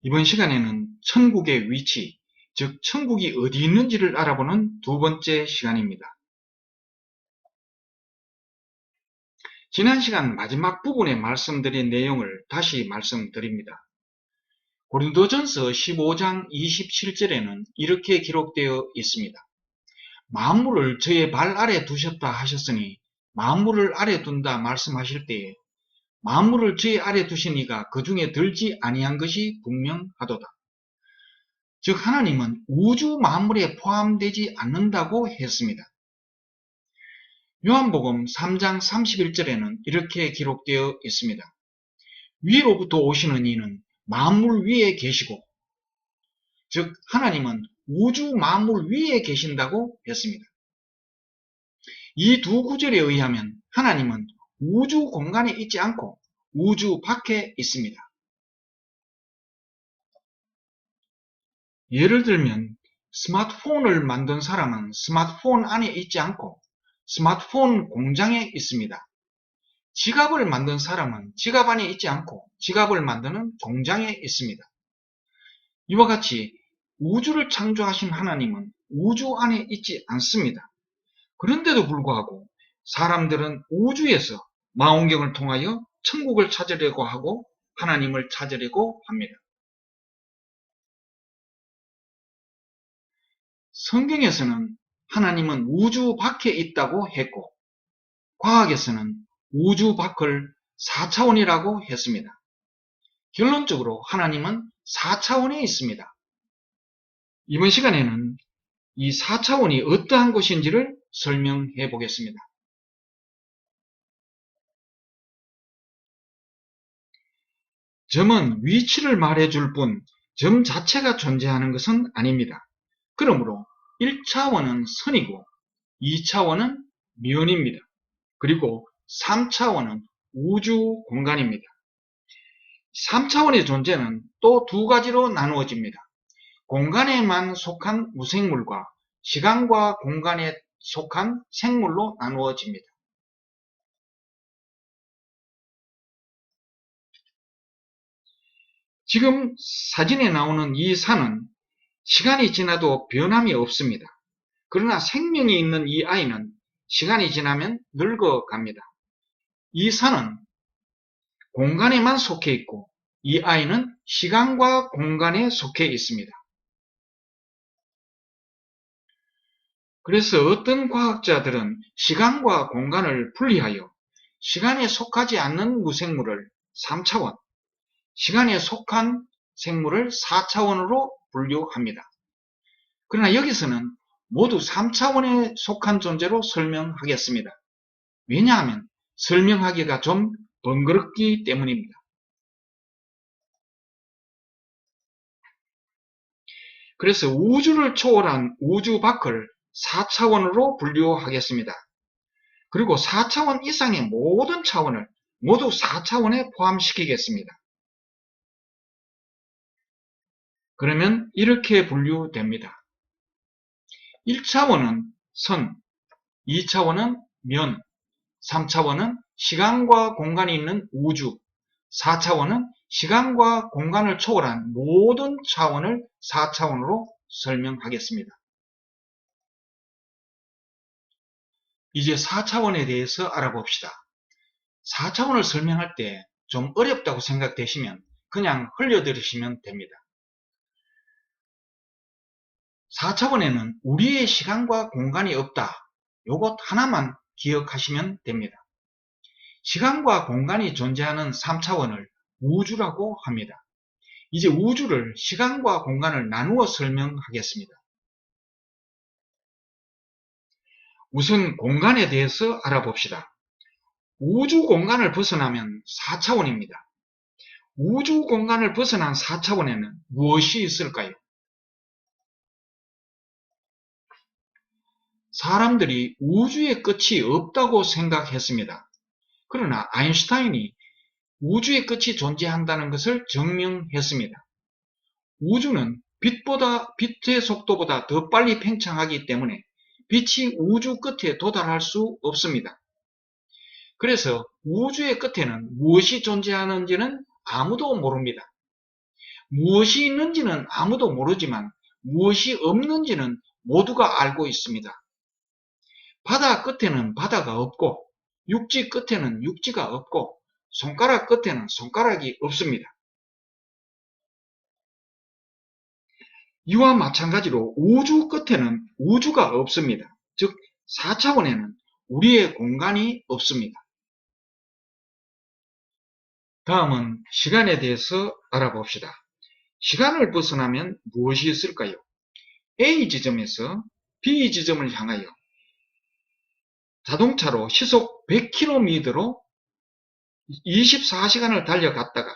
이번 시간에는 천국의 위치, 즉 천국이 어디 있는지를 알아보는 두 번째 시간입니다. 지난 시간 마지막 부분에 말씀드린 내용을 다시 말씀드립니다. 고린도전서 15장 27절에는 이렇게 기록되어 있습니다. 만물을 저의 발 아래 두셨다 하셨으니 만물을 아래 둔다 말씀하실 때에 만물을 저의 아래 두시니가 그 중에 들지 아니한 것이 분명하도다. 즉 하나님은 우주 만물에 포함되지 않는다고 했습니다. 요한복음 3장 31절에는 이렇게 기록되어 있습니다. 위로부터 오시는 이는 만물 위에 계시고, 즉 하나님은 우주 만물 위에 계신다고 했습니다. 이 두 구절에 의하면 하나님은 우주 공간에 있지 않고 우주 밖에 있습니다. 예를 들면 스마트폰을 만든 사람은 스마트폰 안에 있지 않고 스마트폰 공장에 있습니다. 지갑을 만든 사람은 지갑 안에 있지 않고 지갑을 만드는 공장에 있습니다. 이와 같이 우주를 창조하신 하나님은 우주 안에 있지 않습니다. 그런데도 불구하고 사람들은 우주에서 망원경을 통하여 천국을 찾으려고 하고 하나님을 찾으려고 합니다. 성경에서는 하나님은 우주 밖에 있다고 했고, 과학에서는 우주 밖을 4차원이라고 했습니다. 결론적으로 하나님은 4차원에 있습니다. 이번 시간에는 이 4차원이 어떠한 것인지를 설명해 보겠습니다. 점은 위치를 말해줄 뿐 점 자체가 존재하는 것은 아닙니다. 그러므로 1차원은 선이고 2차원은 면입니다. 그리고 3차원은 우주 공간입니다. 3차원의 존재는 또 두 가지로 나누어집니다. 공간에만 속한 무생물과 시간과 공간에 속한 생물로 나누어집니다. 지금 사진에 나오는 이 산은 시간이 지나도 변함이 없습니다. 그러나 생명이 있는 이 아이는 시간이 지나면 늙어갑니다. 이 산은 공간에만 속해 있고 이 아이는 시간과 공간에 속해 있습니다. 그래서 어떤 과학자들은 시간과 공간을 분리하여 시간에 속하지 않는 무생물을 3차원, 시간에 속한 생물을 4차원으로 분류합니다. 그러나 여기서는 모두 3차원에 속한 존재로 설명하겠습니다. 왜냐하면 설명하기가 좀 번거롭기 때문입니다. 그래서 우주를 초월한 우주 밖을 4차원으로 분류하겠습니다. 그리고 4차원 이상의 모든 차원을 모두 4차원에 포함시키겠습니다. 그러면 이렇게 분류됩니다. 1차원은 선, 2차원은 면, 3차원은 시간과 공간이 있는 우주, 4차원은 시간과 공간을 초월한 모든 차원을 4차원으로 설명하겠습니다. 이제 4차원에 대해서 알아봅시다. 4차원을 설명할 때 좀 어렵다고 생각되시면 그냥 흘려들으시면 됩니다. 4차원에는 우리의 시간과 공간이 없다. 요것 하나만 기억하시면 됩니다. 시간과 공간이 존재하는 3차원을 우주라고 합니다. 이제 우주를 시간과 공간을 나누어 설명하겠습니다. 우선 공간에 대해서 알아봅시다. 우주 공간을 벗어나면 4차원입니다. 우주 공간을 벗어난 4차원에는 무엇이 있을까요? 사람들이 우주의 끝이 없다고 생각했습니다. 그러나 아인슈타인이 우주의 끝이 존재한다는 것을 증명했습니다. 우주는 빛의 속도보다 더 빨리 팽창하기 때문에 빛이 우주 끝에 도달할 수 없습니다. 그래서 우주의 끝에는 무엇이 존재하는지는 아무도 모릅니다. 무엇이 있는지는 아무도 모르지만 무엇이 없는지는 모두가 알고 있습니다. 바다 끝에는 바다가 없고 육지 끝에는 육지가 없고 손가락 끝에는 손가락이 없습니다. 이와 마찬가지로 우주 끝에는 우주가 없습니다. 즉 4차원에는 우리의 공간이 없습니다. 다음은 시간에 대해서 알아봅시다. 시간을 벗어나면 무엇이 있을까요? A 지점에서 B 지점을 향하여 자동차로 시속 100km로 24시간을 달려갔다가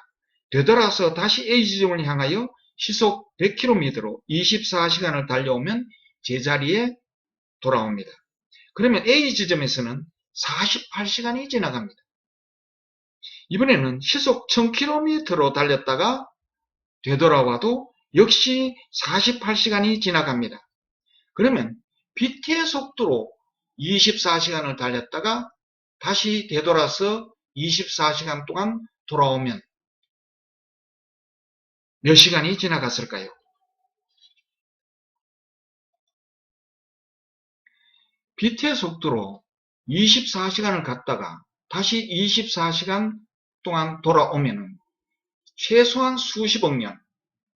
되돌아서 다시 A 지점을 향하여 시속 100km로 24시간을 달려오면 제자리에 돌아옵니다. 그러면 A 지점에서는 48시간이 지나갑니다. 이번에는 시속 1000km로 달렸다가 되돌아와도 역시 48시간이 지나갑니다. 그러면 빛의 속도로 24시간을 달렸다가 다시 되돌아서 24시간 동안 돌아오면 몇 시간이 지나갔을까요? 빛의 속도로 24시간을 갔다가 다시 24시간 동안 돌아오면 최소한 수십억 년,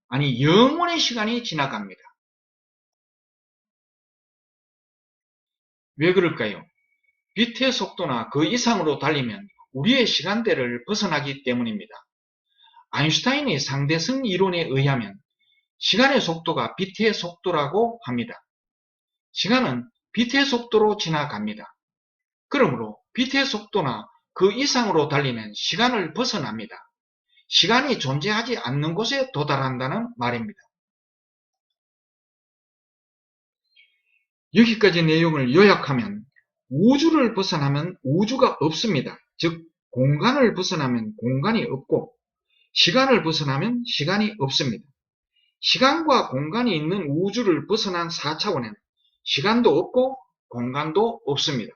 아니 영원의 시간이 지나갑니다. 왜 그럴까요? 빛의 속도나 그 이상으로 달리면 우리의 시간대를 벗어나기 때문입니다. 아인슈타인의 상대성 이론에 의하면 시간의 속도가 빛의 속도라고 합니다. 시간은 빛의 속도로 지나갑니다. 그러므로 빛의 속도나 그 이상으로 달리면 시간을 벗어납니다. 시간이 존재하지 않는 곳에 도달한다는 말입니다. 여기까지 내용을 요약하면 우주를 벗어나면 우주가 없습니다. 즉 공간을 벗어나면 공간이 없고 시간을 벗어나면 시간이 없습니다. 시간과 공간이 있는 우주를 벗어난 4차원에는 시간도 없고 공간도 없습니다.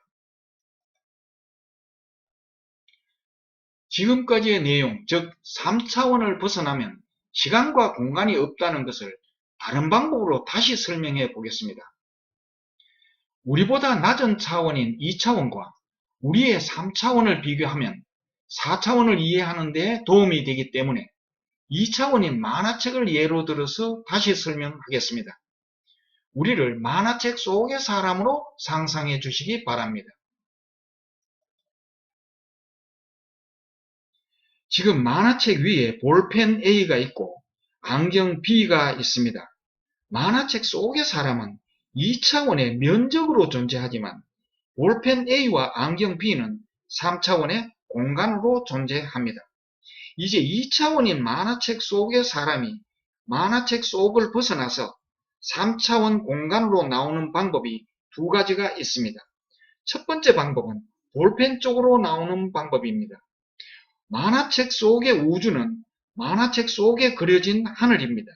지금까지의 내용, 즉 3차원을 벗어나면 시간과 공간이 없다는 것을 다른 방법으로 다시 설명해 보겠습니다. 우리보다 낮은 차원인 2차원과 우리의 3차원을 비교하면 4차원을 이해하는 데 도움이 되기 때문에 2차원인 만화책을 예로 들어서 다시 설명하겠습니다. 우리를 만화책 속의 사람으로 상상해 주시기 바랍니다. 지금 만화책 위에 볼펜 A가 있고 안경 B가 있습니다. 만화책 속의 사람은 2차원의 면적으로 존재하지만 볼펜 A와 안경 B는 3차원의 공간으로 존재합니다. 이제 2차원인 만화책 속의 사람이 만화책 속을 벗어나서 3차원 공간으로 나오는 방법이 두 가지가 있습니다. 첫 번째 방법은 볼펜 쪽으로 나오는 방법입니다. 만화책 속의 우주는 만화책 속에 그려진 하늘입니다.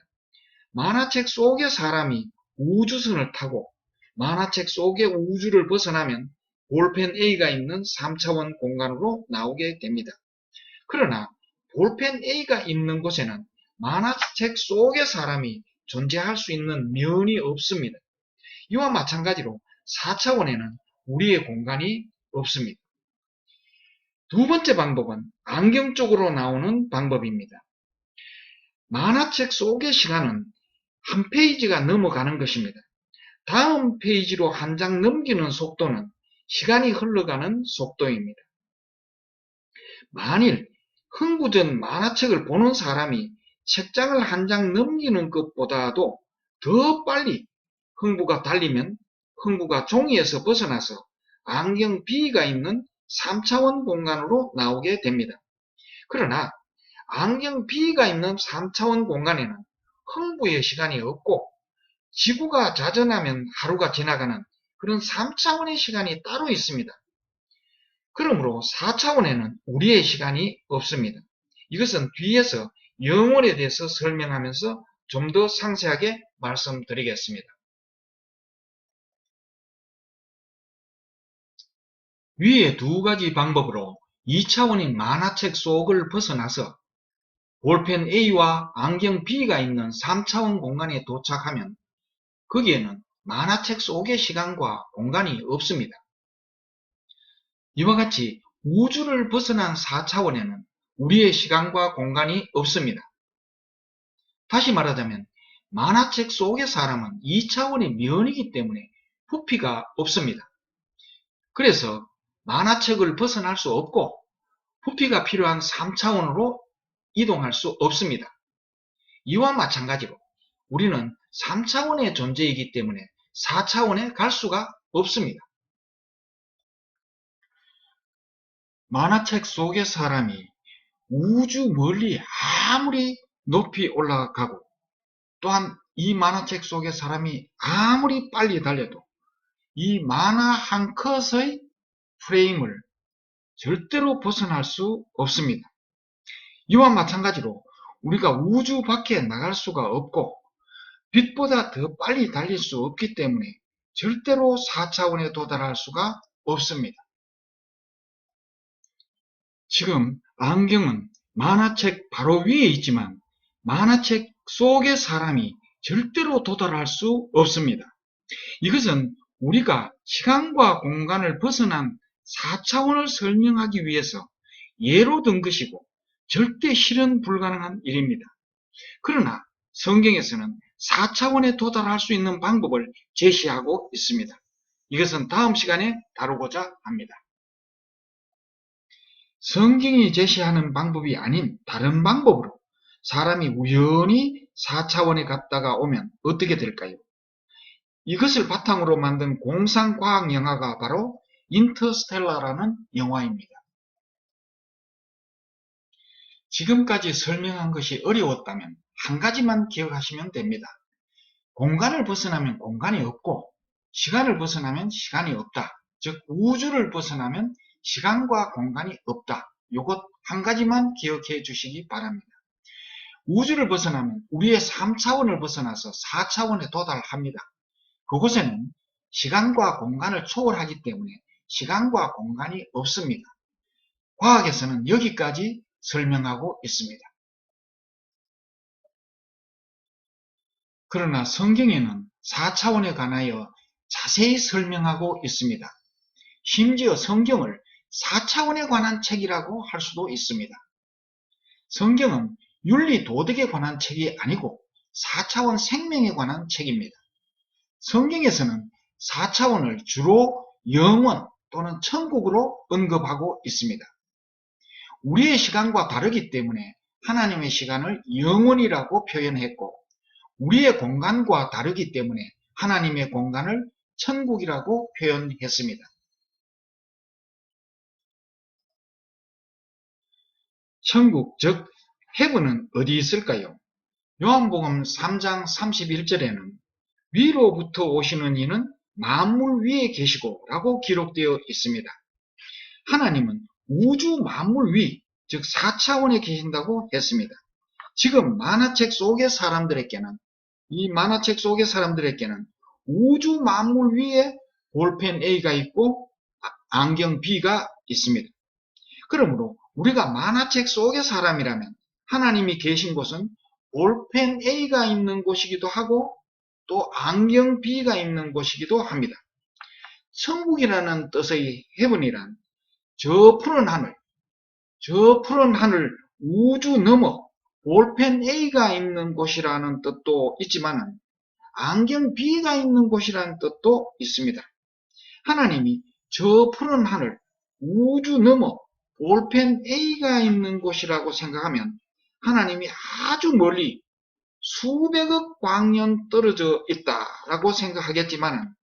만화책 속의 사람이 우주선을 타고 만화책 속의 우주를 벗어나면 볼펜 A가 있는 3차원 공간으로 나오게 됩니다. 그러나 볼펜 A가 있는 곳에는 만화책 속의 사람이 존재할 수 있는 면이 없습니다. 이와 마찬가지로 4차원에는 우리의 공간이 없습니다. 두 번째 방법은 안경 쪽으로 나오는 방법입니다. 만화책 속의 시간은 한 페이지가 넘어가는 것입니다. 다음 페이지로 한 장 넘기는 속도는 시간이 흘러가는 속도입니다. 만일 흥부전 만화책을 보는 사람이 책장을 한 장 넘기는 것보다도 더 빨리 흥부가 달리면 흥부가 종이에서 벗어나서 안경 B가 있는 3차원 공간으로 나오게 됩니다. 그러나 안경 B가 있는 3차원 공간에는 흥부의 시간이 없고 지구가 자전하면 하루가 지나가는 그런 3차원의 시간이 따로 있습니다. 그러므로 4차원에는 우리의 시간이 없습니다. 이것은 뒤에서 영혼에 대해서 설명하면서 좀 더 상세하게 말씀드리겠습니다. 위의 두 가지 방법으로 2차원인 만화책 속을 벗어나서 볼펜 A와 안경 B가 있는 3차원 공간에 도착하면 거기에는 만화책 속의 시간과 공간이 없습니다. 이와 같이 우주를 벗어난 4차원에는 우리의 시간과 공간이 없습니다. 다시 말하자면 만화책 속의 사람은 2차원의 면이기 때문에 부피가 없습니다. 그래서 만화책을 벗어날 수 없고 부피가 필요한 3차원으로 이동할 수 없습니다. 이와 마찬가지로 우리는 3차원의 존재이기 때문에 4차원에 갈 수가 없습니다. 만화책 속의 사람이 우주 멀리 아무리 높이 올라가고 또한 이 만화책 속의 사람이 아무리 빨리 달려도 이 만화 한 컷의 프레임을 절대로 벗어날 수 없습니다. 이와 마찬가지로 우리가 우주 밖에 나갈 수가 없고 빛보다 더 빨리 달릴 수 없기 때문에 절대로 4차원에 도달할 수가 없습니다. 지금 안경은 만화책 바로 위에 있지만 만화책 속의 사람이 절대로 도달할 수 없습니다. 이것은 우리가 시간과 공간을 벗어난 4차원을 설명하기 위해서 예로 든 것이고 절대 실현 불가능한 일입니다. 그러나 성경에서는 4차원에 도달할 수 있는 방법을 제시하고 있습니다. 이것은 다음 시간에 다루고자 합니다. 성경이 제시하는 방법이 아닌 다른 방법으로 사람이 우연히 4차원에 갔다가 오면 어떻게 될까요? 이것을 바탕으로 만든 공상과학 영화가 바로 인터스텔라라는 영화입니다. 지금까지 설명한 것이 어려웠다면 한 가지만 기억하시면 됩니다. 공간을 벗어나면 공간이 없고 시간을 벗어나면 시간이 없다. 즉 우주를 벗어나면 시간과 공간이 없다. 이것 한 가지만 기억해 주시기 바랍니다. 우주를 벗어나면 우리의 3차원을 벗어나서 4차원에 도달합니다. 그곳에는 시간과 공간을 초월하기 때문에 시간과 공간이 없습니다. 과학에서는 여기까지 설명하고 있습니다. 그러나 성경에는 4차원에 관하여 자세히 설명하고 있습니다. 심지어 성경을 4차원에 관한 책이라고 할 수도 있습니다. 성경은 윤리 도덕에 관한 책이 아니고 4차원 생명에 관한 책입니다. 성경에서는 4차원을 주로 영원 또는 천국으로 언급하고 있습니다. 우리의 시간과 다르기 때문에 하나님의 시간을 영원이라고 표현했고 우리의 공간과 다르기 때문에 하나님의 공간을 천국이라고 표현했습니다. 천국, 즉 헤븐은 어디 있을까요? 요한복음 3장 31절에는 위로부터 오시는 이는 만물 위에 계시고 라고 기록되어 있습니다. 하나님은 우주 만물 위, 즉 4차원에 계신다고 했습니다. 지금 만화책 속의 사람들에게는 우주 만물 위에 볼펜 A가 있고 안경 B가 있습니다. 그러므로 우리가 만화책 속의 사람이라면 하나님이 계신 곳은 볼펜 A가 있는 곳이기도 하고 또 안경 B가 있는 곳이기도 합니다. 천국이라는 뜻의 헤븐이란 저 푸른 하늘 우주 너머 볼펜 A가 있는 곳이라는 뜻도 있지만 안경 B가 있는 곳이라는 뜻도 있습니다. 하나님이 저 푸른 하늘 우주 너머 볼펜 A가 있는 곳이라고 생각하면 하나님이 아주 멀리 수백억 광년 떨어져 있다라고 생각하겠지만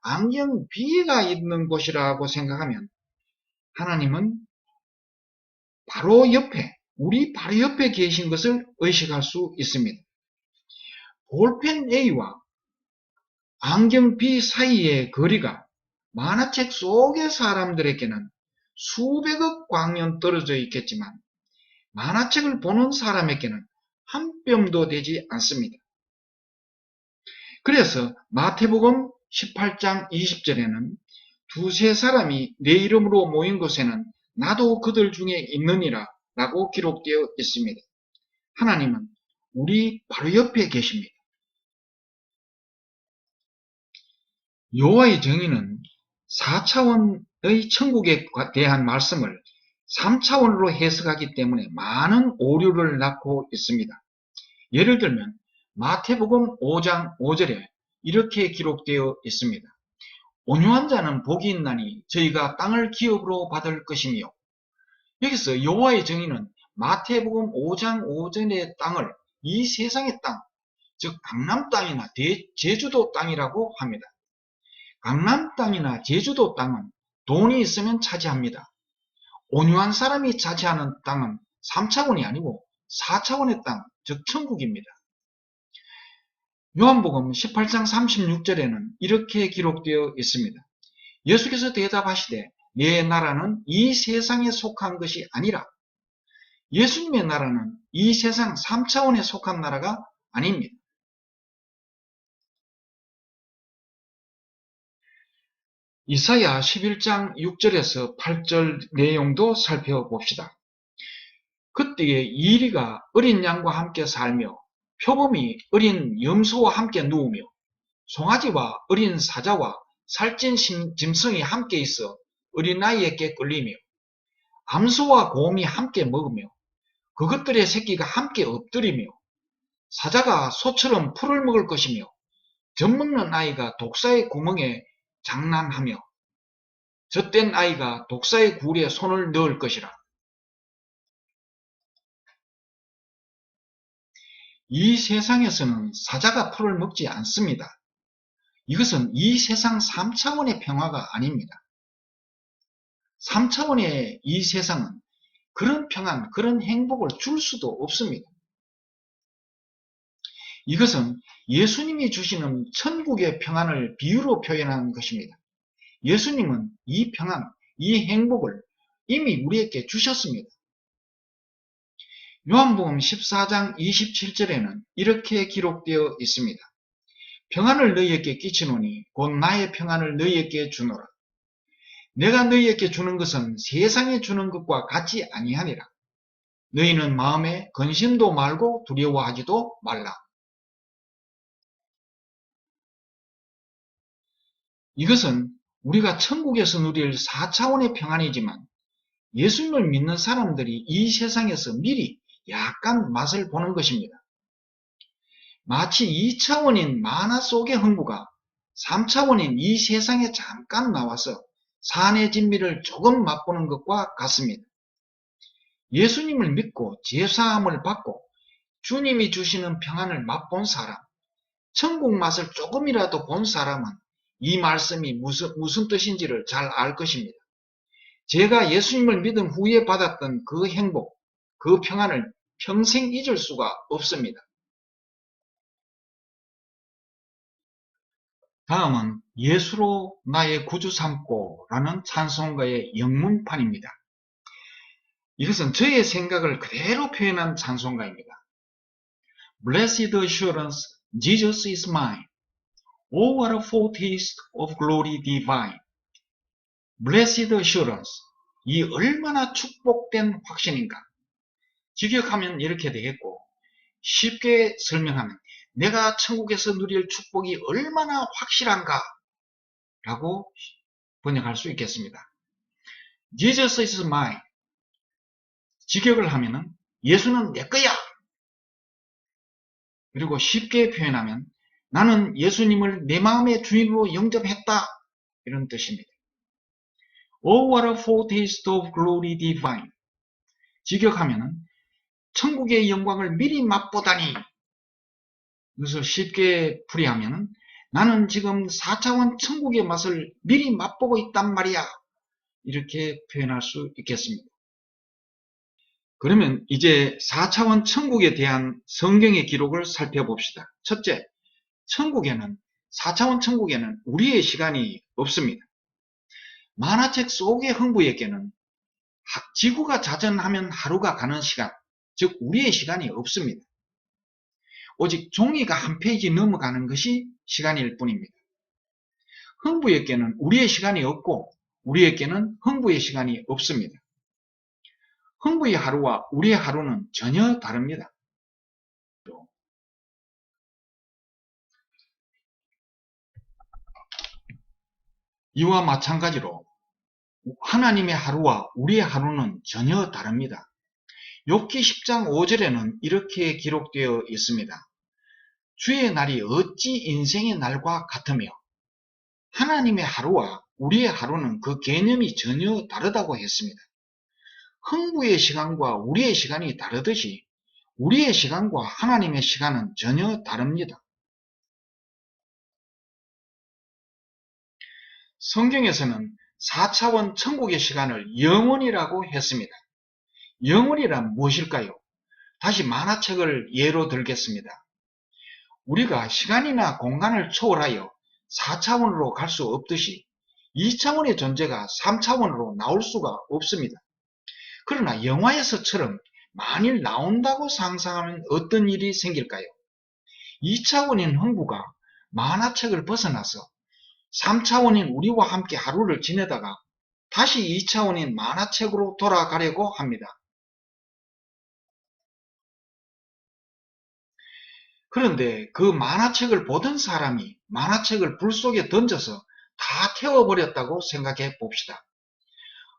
안경 B가 있는 곳이라고 생각하면 하나님은 바로 옆에 우리 바로 옆에 계신 것을 의식할 수 있습니다. 볼펜 A와 안경 B 사이의 거리가 만화책 속의 사람들에게는 수백억 광년 떨어져 있겠지만 만화책을 보는 사람에게는 한 뼘도 되지 않습니다. 그래서 마태복음 18장 20절에는 두세 사람이 내 이름으로 모인 곳에는 나도 그들 중에 있느니라 라고 기록되어 있습니다. 하나님은 우리 바로 옆에 계십니다. 여호와의 정의는 4차원의 천국에 대한 말씀을 3차원으로 해석하기 때문에 많은 오류를 낳고 있습니다. 예를 들면 마태복음 5장 5절에 이렇게 기록되어 있습니다. 온유한 자는 복이 있나니 저희가 땅을 기업으로 받을 것이며, 여기서 여호와의 정의는 마태복음 5장 5절의 땅을 이 세상의 땅, 즉 강남 땅이나 제주도 땅이라고 합니다. 강남 땅이나 제주도 땅은 돈이 있으면 차지합니다. 온유한 사람이 차지하는 땅은 3차원이 아니고 4차원의 땅, 즉 천국입니다. 요한복음 18장 36절에는 이렇게 기록되어 있습니다. 예수께서 대답하시되 내 나라는 이 세상에 속한 것이 아니라, 예수님의 나라는 이 세상 3차원에 속한 나라가 아닙니다. 이사야 11장 6절에서 8절 내용도 살펴봅시다. 그때에 이리가 어린 양과 함께 살며 표범이 어린 염소와 함께 누우며 송아지와 어린 사자와 살찐 짐승이 함께 있어 어린아이에게 끌리며 암소와 곰이 함께 먹으며 그것들의 새끼가 함께 엎드리며 사자가 소처럼 풀을 먹을 것이며 젖먹는 아이가 독사의 구멍에 장난하며 젖된 아이가 독사의 굴에 손을 넣을 것이라. 이 세상에서는 사자가 풀을 먹지 않습니다. 이것은 이 세상 3차원의 평화가 아닙니다. 3차원의 이 세상은 그런 평안, 그런 행복을 줄 수도 없습니다. 이것은 예수님이 주시는 천국의 평안을 비유로 표현한 것입니다. 예수님은 이 평안, 이 행복을 이미 우리에게 주셨습니다. 요한복음 14장 27절에는 이렇게 기록되어 있습니다. 평안을 너희에게 끼치노니 곧 나의 평안을 너희에게 주노라. 내가 너희에게 주는 것은 세상에 주는 것과 같지 아니하니라. 너희는 마음에 근심도 말고 두려워하지도 말라. 이것은 우리가 천국에서 누릴 4차원의 평안이지만 예수님을 믿는 사람들이 이 세상에서 미리 약간 맛을 보는 것입니다. 마치 2차원인 만화 속의 흥부가 3차원인 이 세상에 잠깐 나와서 산의 진미를 조금 맛보는 것과 같습니다. 예수님을 믿고 제사함을 받고 주님이 주시는 평안을 맛본 사람, 천국 맛을 조금이라도 본 사람은 이 말씀이 무슨 뜻인지를 잘 알 것입니다. 제가 예수님을 믿은 후에 받았던 그 행복, 그 평안을 평생 잊을 수가 없습니다. 다음은 예수로 나의 구주 삼고 라는 찬송가의 영문판입니다. 이것은 저의 생각을 그대로 표현한 찬송가입니다. Blessed assurance, Jesus is mine. Oh, what a foretaste of glory divine. Blessed assurance, 이 얼마나 축복된 확신인가. 직역하면 이렇게 되겠고, 쉽게 설명하면 내가 천국에서 누릴 축복이 얼마나 확실한가 라고 번역할 수 있겠습니다. Jesus is mine. 직역을 하면은 예수는 내 거야. 그리고 쉽게 표현하면 나는 예수님을 내 마음의 주인으로 영접했다. 이런 뜻입니다. Oh, what a foretaste of glory divine. 직역하면은 천국의 영광을 미리 맛보다니. 그래서 쉽게 풀이하면은 나는 지금 4차원 천국의 맛을 미리 맛보고 있단 말이야. 이렇게 표현할 수 있겠습니다. 그러면 이제 4차원 천국에 대한 성경의 기록을 살펴봅시다. 첫째, 4차원 천국에는 우리의 시간이 없습니다. 만화책 속의 흥부에게는 지구가 자전하면 하루가 가는 시간, 즉 우리의 시간이 없습니다. 오직 종이가 한 페이지 넘어가는 것이 시간일 뿐입니다. 흥부에게는 우리의 시간이 없고 우리에게는 흥부의 시간이 없습니다. 흥부의 하루와 우리의 하루는 전혀 다릅니다. 이와 마찬가지로 하나님의 하루와 우리의 하루는 전혀 다릅니다. 욥기 10장 5절에는 이렇게 기록되어 있습니다. 주의 날이 어찌 인생의 날과 같으며 하나님의 하루와 우리의 하루는 그 개념이 전혀 다르다고 했습니다. 흥부의 시간과 우리의 시간이 다르듯이 우리의 시간과 하나님의 시간은 전혀 다릅니다. 성경에서는 4차원 천국의 시간을 영원이라고 했습니다. 영원이란 무엇일까요? 다시 만화책을 예로 들겠습니다. 우리가 시간이나 공간을 초월하여 4차원으로 갈 수 없듯이 2차원의 존재가 3차원으로 나올 수가 없습니다. 그러나 영화에서처럼 만일 나온다고 상상하면 어떤 일이 생길까요? 2차원인 흥부가 만화책을 벗어나서 3차원인 우리와 함께 하루를 지내다가 다시 2차원인 만화책으로 돌아가려고 합니다. 그런데 그 만화책을 보던 사람이 만화책을 불 속에 던져서 다 태워버렸다고 생각해 봅시다.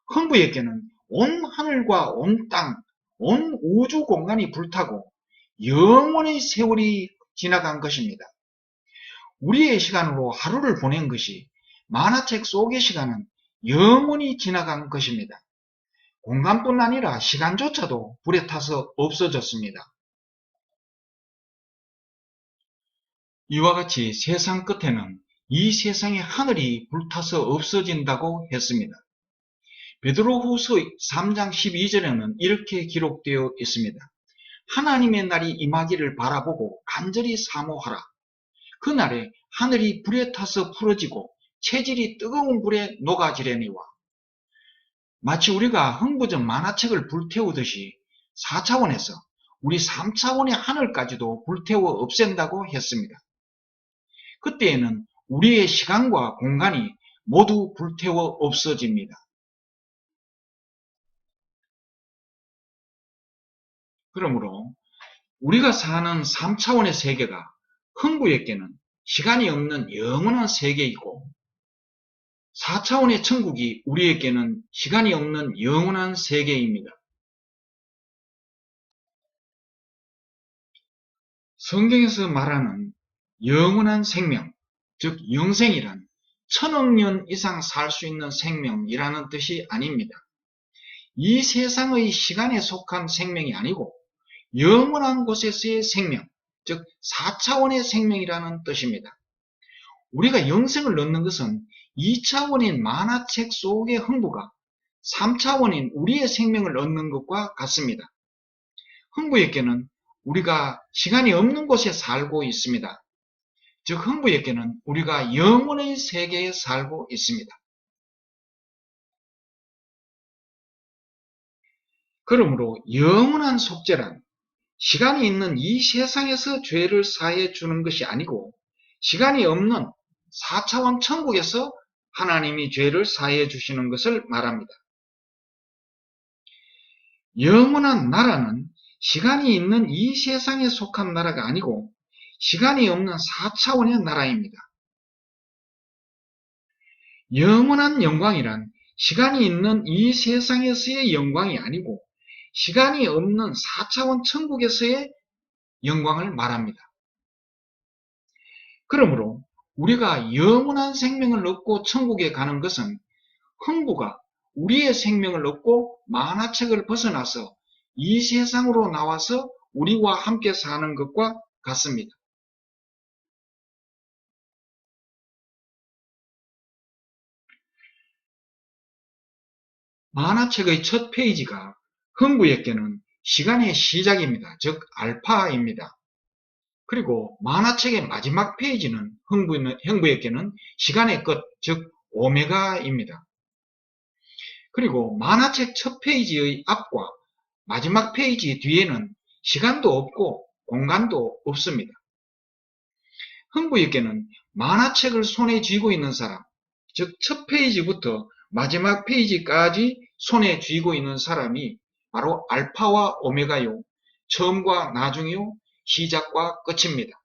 흥부에게는 온 하늘과 온 땅, 온 우주 공간이 불타고 영원의 세월이 지나간 것입니다. 우리의 시간으로 하루를 보낸 것이 만화책 속의 시간은 영원히 지나간 것입니다. 공간뿐 아니라 시간조차도 불에 타서 없어졌습니다. 이와 같이 세상 끝에는 이 세상의 하늘이 불타서 없어진다고 했습니다. 베드로후서 3장 12절에는 이렇게 기록되어 있습니다. 하나님의 날이 임하기를 바라보고 간절히 사모하라. 그날에 하늘이 불에 타서 풀어지고 체질이 뜨거운 불에 녹아지려니와. 마치 우리가 흥부전 만화책을 불태우듯이 4차원에서 우리 3차원의 하늘까지도 불태워 없앤다고 했습니다. 그때에는 우리의 시간과 공간이 모두 불태워 없어집니다. 그러므로 우리가 사는 3차원의 세계가 흥부에게는 시간이 없는 영원한 세계이고 4차원의 천국이 우리에게는 시간이 없는 영원한 세계입니다. 성경에서 말하는 영원한 생명, 즉 영생이란 1000억 년 이상 살 수 있는 생명이라는 뜻이 아닙니다. 이 세상의 시간에 속한 생명이 아니고 영원한 곳에서의 생명, 즉 4차원의 생명이라는 뜻입니다. 우리가 영생을 얻는 것은 2차원인 만화책 속의 흥부가 3차원인 우리의 생명을 얻는 것과 같습니다. 흥부에게는 우리가 시간이 없는 곳에 살고 있습니다. 즉 흥부에게는 우리가 영원의 세계에 살고 있습니다. 그러므로 영원한 속죄란 시간이 있는 이 세상에서 죄를 사해 주는 것이 아니고 시간이 없는 4차원 천국에서 하나님이 죄를 사해 주시는 것을 말합니다. 영원한 나라는 시간이 있는 이 세상에 속한 나라가 아니고 시간이 없는 4차원의 나라입니다. 영원한 영광이란 시간이 있는 이 세상에서의 영광이 아니고 시간이 없는 4차원 천국에서의 영광을 말합니다. 그러므로 우리가 영원한 생명을 얻고 천국에 가는 것은 흥부가 우리의 생명을 얻고 만화책을 벗어나서 이 세상으로 나와서 우리와 함께 사는 것과 같습니다. 만화책의 첫 페이지가 흥부에게는 시간의 시작입니다. 즉 알파입니다. 그리고 만화책의 마지막 페이지는 흥부에게는 시간의 끝, 즉 오메가입니다. 그리고 만화책 첫 페이지의 앞과 마지막 페이지 뒤에는 시간도 없고 공간도 없습니다. 흥부에게는 만화책을 손에 쥐고 있는 사람, 즉 첫 페이지부터 마지막 페이지까지 손에 쥐고 있는 사람이 바로 알파와 오메가요, 처음과 나중이요, 시작과 끝입니다.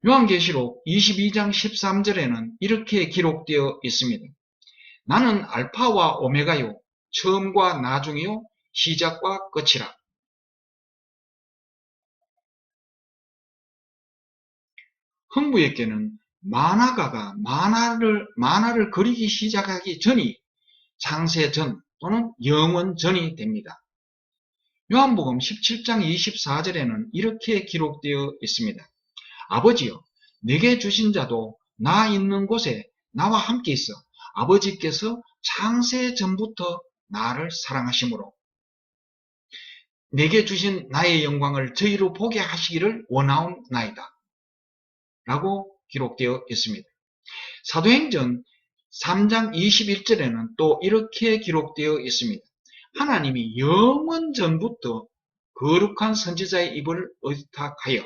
요한계시록 22장 13절에는 이렇게 기록되어 있습니다. 나는 알파와 오메가요, 처음과 나중이요, 시작과 끝이라. 흥부에게는 만화가가 만화를 그리기 시작하기 전이 창세 전 또는 영원 전이 됩니다. 요한복음 17장 24절에는 이렇게 기록되어 있습니다. 아버지여, 내게 주신 자도 나 있는 곳에 나와 함께 있어 아버지께서 창세 전부터 나를 사랑하심으로 내게 주신 나의 영광을 저희로 보게 하시기를 원하옵나이다 라고 기록되어 있습니다. 사도행전 3장 21절에는 또 이렇게 기록되어 있습니다. 하나님이 영원 전부터 거룩한 선지자의 입을 의탁하여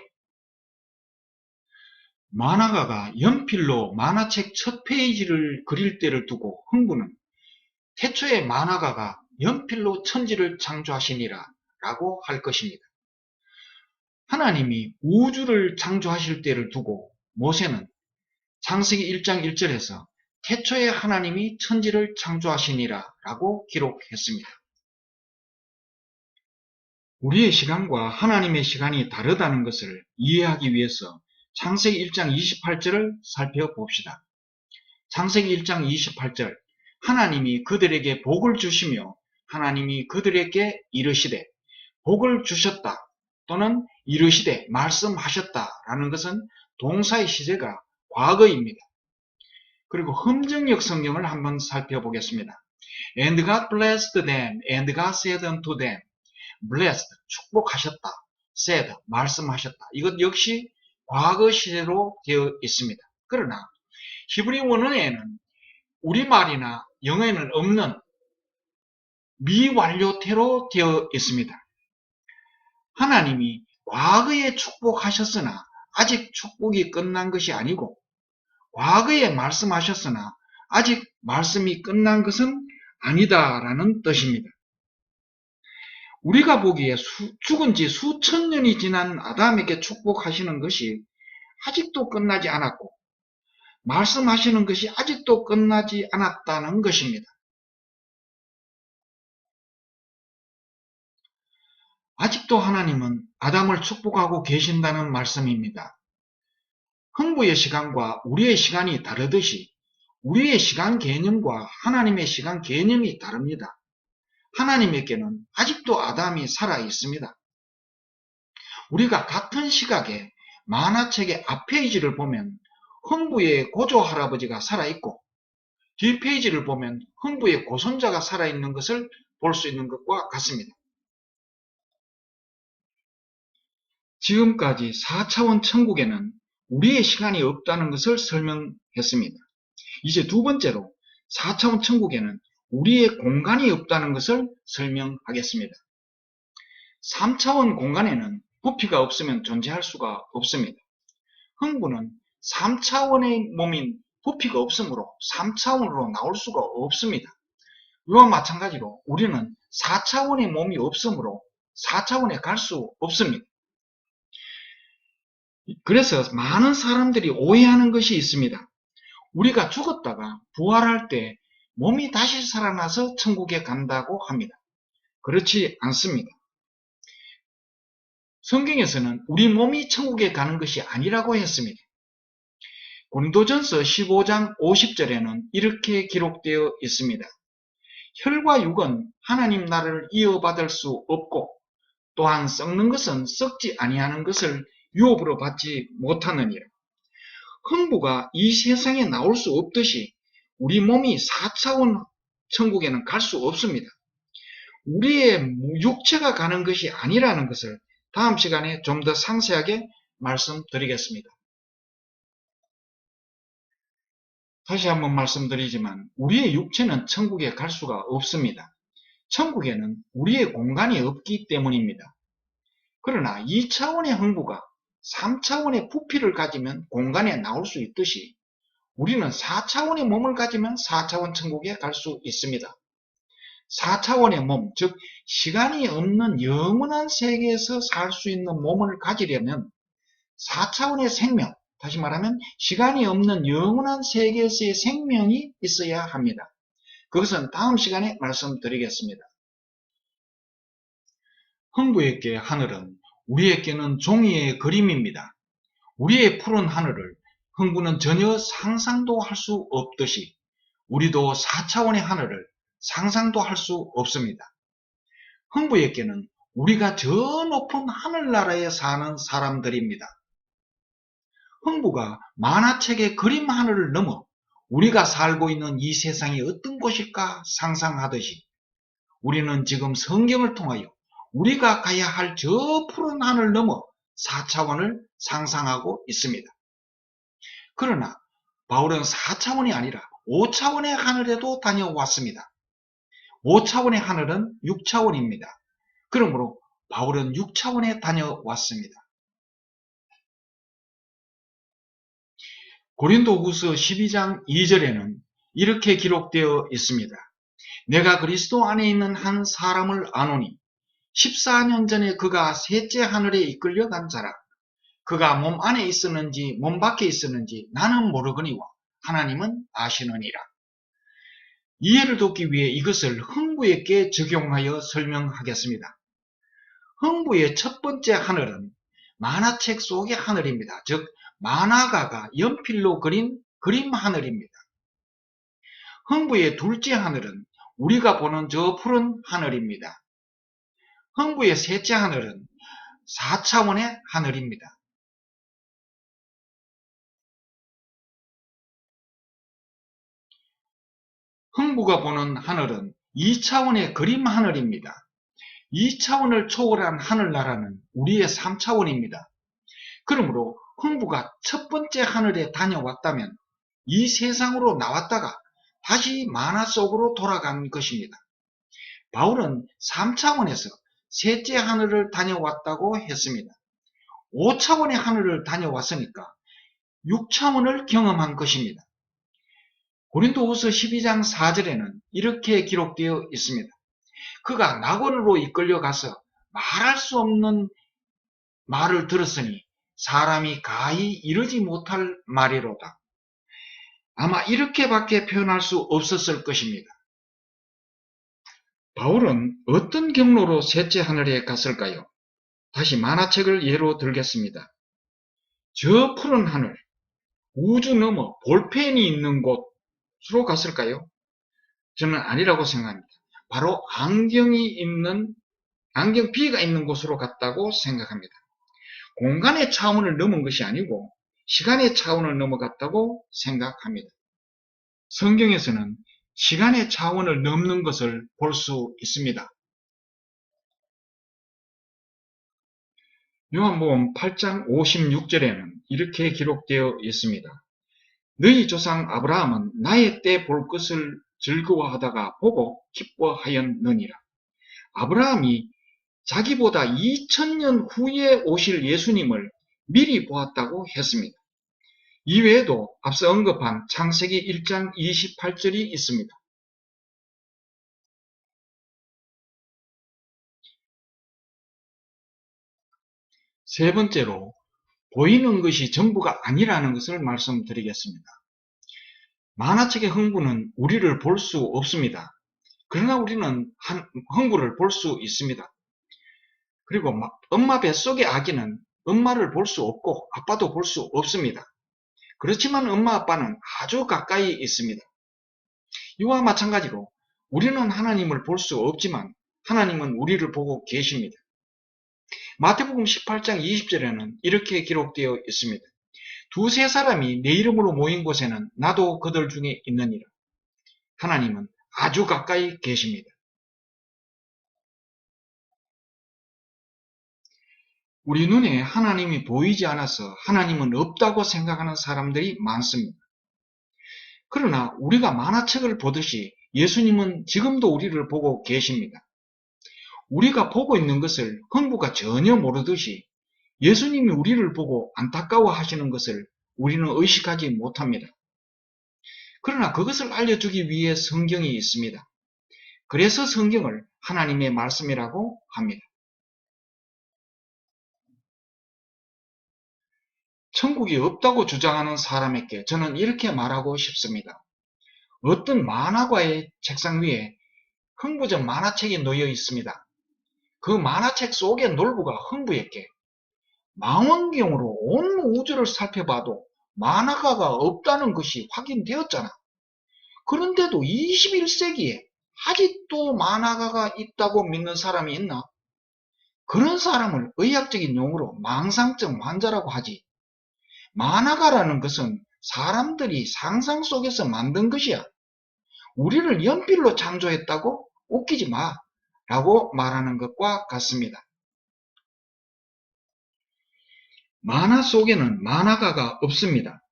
만화가가 연필로 만화책 첫 페이지를 그릴 때를 두고 흥부는 태초에 만화가가 연필로 천지를 창조하시니라 라고 할 것입니다. 하나님이 우주를 창조하실 때를 두고 모세는 창세기 1장 1절에서 태초에 하나님이 천지를 창조하시니라 라고 기록했습니다. 우리의 시간과 하나님의 시간이 다르다는 것을 이해하기 위해서 창세기 1장 28절을 살펴봅시다. 창세기 1장 28절 하나님이 그들에게 복을 주시며 하나님이 그들에게 이르시되 복을 주셨다 또는 이르시되 말씀하셨다라는 것은 동사의 시제가 과거입니다. 그리고 흠정역 성경을 한번 살펴보겠습니다. And God blessed them, and God said unto them, blessed, 축복하셨다, said, 말씀하셨다. 이것 역시 과거 시제로 되어 있습니다. 그러나 히브리 원어에는 우리말이나 영어에는 없는 미완료태로 되어 있습니다. 하나님이 과거에 축복하셨으나 아직 축복이 끝난 것이 아니고 과거에 말씀하셨으나 아직 말씀이 끝난 것은 아니다라는 뜻입니다. 우리가 보기에 죽은 지 수천 년이 지난 아담에게 축복하시는 것이 아직도 끝나지 않았고 말씀하시는 것이 아직도 끝나지 않았다는 것입니다. 아직도 하나님은 아담을 축복하고 계신다는 말씀입니다. 흥부의 시간과 우리의 시간이 다르듯이 우리의 시간 개념과 하나님의 시간 개념이 다릅니다. 하나님에게는 아직도 아담이 살아 있습니다. 우리가 같은 시각에 만화책의 앞페이지를 보면 흥부의 고조 할아버지가 살아있고 뒷페이지를 보면 흥부의 고손자가 살아있는 것을 볼 수 있는 것과 같습니다. 지금까지 4차원 천국에는 우리의 시간이 없다는 것을 설명했습니다. 이제 두 번째로 4차원 천국에는 우리의 공간이 없다는 것을 설명하겠습니다. 3차원 공간에는 부피가 없으면 존재할 수가 없습니다. 흥부는 3차원의 몸인 부피가 없으므로 3차원으로 나올 수가 없습니다. 이와 마찬가지로 우리는 4차원의 몸이 없으므로 4차원에 갈 수 없습니다. 그래서 많은 사람들이 오해하는 것이 있습니다. 우리가 죽었다가 부활할 때 몸이 다시 살아나서 천국에 간다고 합니다. 그렇지 않습니다. 성경에서는 우리 몸이 천국에 가는 것이 아니라고 했습니다. 고린도전서 15장 50절에는 이렇게 기록되어 있습니다. 혈과 육은 하나님 나라를 이어받을 수 없고 또한 썩는 것은 썩지 아니하는 것을 유업으로 받지 못하느니라. 흥부가 이 세상에 나올 수 없듯이 우리 몸이 4차원 천국에는 갈 수 없습니다. 우리의 육체가 가는 것이 아니라는 것을 다음 시간에 좀 더 상세하게 말씀드리겠습니다. 다시 한번 말씀드리지만 우리의 육체는 천국에 갈 수가 없습니다. 천국에는 우리의 공간이 없기 때문입니다. 그러나 2차원의 흥부가 3차원의 부피를 가지면 공간에 나올 수 있듯이 우리는 4차원의 몸을 가지면 4차원 천국에 갈 수 있습니다. 4차원의 몸, 즉 시간이 없는 영원한 세계에서 살 수 있는 몸을 가지려면 4차원의 생명, 다시 말하면 시간이 없는 영원한 세계에서의 생명이 있어야 합니다. 그것은 다음 시간에 말씀드리겠습니다. 흥부에게 하늘은 우리에게는 종이의 그림입니다. 우리의 푸른 하늘을 흥부는 전혀 상상도 할 수 없듯이 우리도 4차원의 하늘을 상상도 할 수 없습니다. 흥부에게는 우리가 저 높은 하늘나라에 사는 사람들입니다. 흥부가 만화책의 그림 하늘을 넘어 우리가 살고 있는 이 세상이 어떤 곳일까 상상하듯이 우리는 지금 성경을 통하여 우리가 가야 할 저 푸른 하늘 넘어 4차원을 상상하고 있습니다. 그러나 바울은 4차원이 아니라 5차원의 하늘에도 다녀왔습니다. 5차원의 하늘은 6차원입니다. 그러므로 바울은 6차원에 다녀왔습니다. 고린도후서 12장 2절에는 이렇게 기록되어 있습니다. 내가 그리스도 안에 있는 한 사람을 아노니 14년 전에 그가 셋째 하늘에 이끌려간 자라. 그가 몸 안에 있었는지 몸 밖에 있었는지 나는 모르거니와 하나님은 아시느니라. 이해를 돕기 위해 이것을 흥부에게 적용하여 설명하겠습니다. 흥부의 첫 번째 하늘은 만화책 속의 하늘입니다. 즉 만화가가 연필로 그린 그림 하늘입니다. 흥부의 둘째 하늘은 우리가 보는 저 푸른 하늘입니다. 흥부의 셋째 하늘은 4차원의 하늘입니다. 흥부가 보는 하늘은 2차원의 그림 하늘입니다. 2차원을 초월한 하늘나라는 우리의 3차원입니다. 그러므로 흥부가 첫 번째 하늘에 다녀왔다면 이 세상으로 나왔다가 다시 만화 속으로 돌아간 것입니다. 바울은 3차원에서 셋째 하늘을 다녀왔다고 했습니다. 5차원의 하늘을 다녀왔으니까 6차원을 경험한 것입니다. 고린도후서 12장 4절에는 이렇게 기록되어 있습니다. 그가 낙원으로 이끌려가서 말할 수 없는 말을 들었으니 사람이 가히 이르지 못할 말이로다. 아마 이렇게밖에 표현할 수 없었을 것입니다. 바울은 어떤 경로로 셋째 하늘에 갔을까요? 다시 만화책을 예로 들겠습니다. 저 푸른 하늘, 우주 넘어 볼펜이 있는 곳으로 갔을까요? 저는 아니라고 생각합니다. 바로 안경비가 있는 곳으로 갔다고 생각합니다. 공간의 차원을 넘은 것이 아니고 시간의 차원을 넘어갔다고 생각합니다. 성경에서는 시간의 차원을 넘는 것을 볼 수 있습니다. 요한복음 8장 56절에는 이렇게 기록되어 있습니다. 너희 조상 아브라함은 나의 때 볼 것을 즐거워하다가 보고 기뻐하였느니라. 아브라함이 자기보다 2000년 후에 오실 예수님을 미리 보았다고 했습니다. 이외에도 앞서 언급한 창세기 1장 28절이 있습니다. 세 번째로 보이는 것이 전부가 아니라는 것을 말씀드리겠습니다. 만화책의 흥부는 우리를 볼 수 없습니다. 그러나 우리는 흥부를 볼 수 있습니다. 그리고 엄마 뱃속의 아기는 엄마를 볼 수 없고 아빠도 볼 수 없습니다. 그렇지만 엄마 아빠는 아주 가까이 있습니다. 이와 마찬가지로 우리는 하나님을 볼 수 없지만 하나님은 우리를 보고 계십니다. 마태복음 18장 20절에는 이렇게 기록되어 있습니다. 두세 사람이 내 이름으로 모인 곳에는 나도 그들 중에 있느니라. 하나님은 아주 가까이 계십니다. 우리 눈에 하나님이 보이지 않아서 하나님은 없다고 생각하는 사람들이 많습니다. 그러나 우리가 만화책을 보듯이 예수님은 지금도 우리를 보고 계십니다. 우리가 보고 있는 것을 흥부가 전혀 모르듯이 예수님이 우리를 보고 안타까워 하시는 것을 우리는 의식하지 못합니다. 그러나 그것을 알려주기 위해 성경이 있습니다. 그래서 성경을 하나님의 말씀이라고 합니다. 천국이 없다고 주장하는 사람에게 저는 이렇게 말하고 싶습니다. 어떤 만화가의 책상 위에 흥부전 만화책이 놓여 있습니다. 그 만화책 속의 놀부가 흥부에게 망원경으로 온 우주를 살펴봐도 만화가가 없다는 것이 확인되었잖아. 그런데도 21세기에 아직도 만화가가 있다고 믿는 사람이 있나? 그런 사람을 의학적인 용어로 망상증 환자라고 하지. 만화가라는 것은 사람들이 상상 속에서 만든 것이야. 우리를 연필로 창조했다고? 웃기지 마. 라고 말하는 것과 같습니다. 만화 속에는 만화가가 없습니다.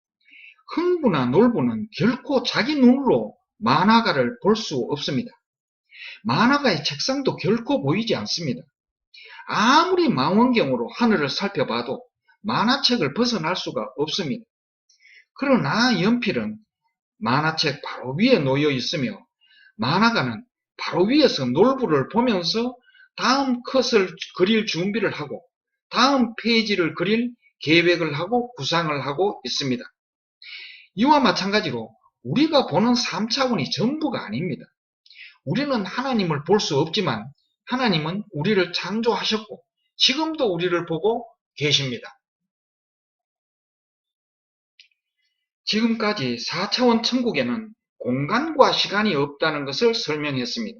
흥부나 놀부는 결코 자기 눈으로 만화가를 볼 수 없습니다. 만화가의 책상도 결코 보이지 않습니다. 아무리 망원경으로 하늘을 살펴봐도 만화책을 벗어날 수가 없습니다. 그러나 연필은 만화책 바로 위에 놓여 있으며 만화가는 바로 위에서 놀부를 보면서 다음 컷을 그릴 준비를 하고 다음 페이지를 그릴 계획을 하고 구상을 하고 있습니다. 이와 마찬가지로 우리가 보는 3차원이 전부가 아닙니다. 우리는 하나님을 볼 수 없지만 하나님은 우리를 창조하셨고 지금도 우리를 보고 계십니다. 지금까지 4차원 천국에는 공간과 시간이 없다는 것을 설명했습니다.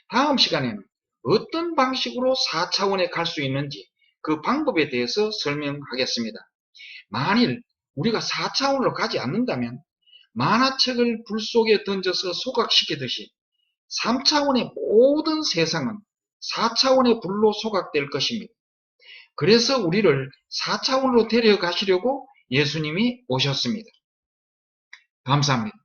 다음 시간에는 어떤 방식으로 4차원에 갈 수 있는지 그 방법에 대해서 설명하겠습니다. 만일 우리가 4차원으로 가지 않는다면 만화책을 불 속에 던져서 소각시키듯이 3차원의 모든 세상은 4차원의 불로 소각될 것입니다. 그래서 우리를 4차원으로 데려가시려고 예수님이 오셨습니다. 감사합니다.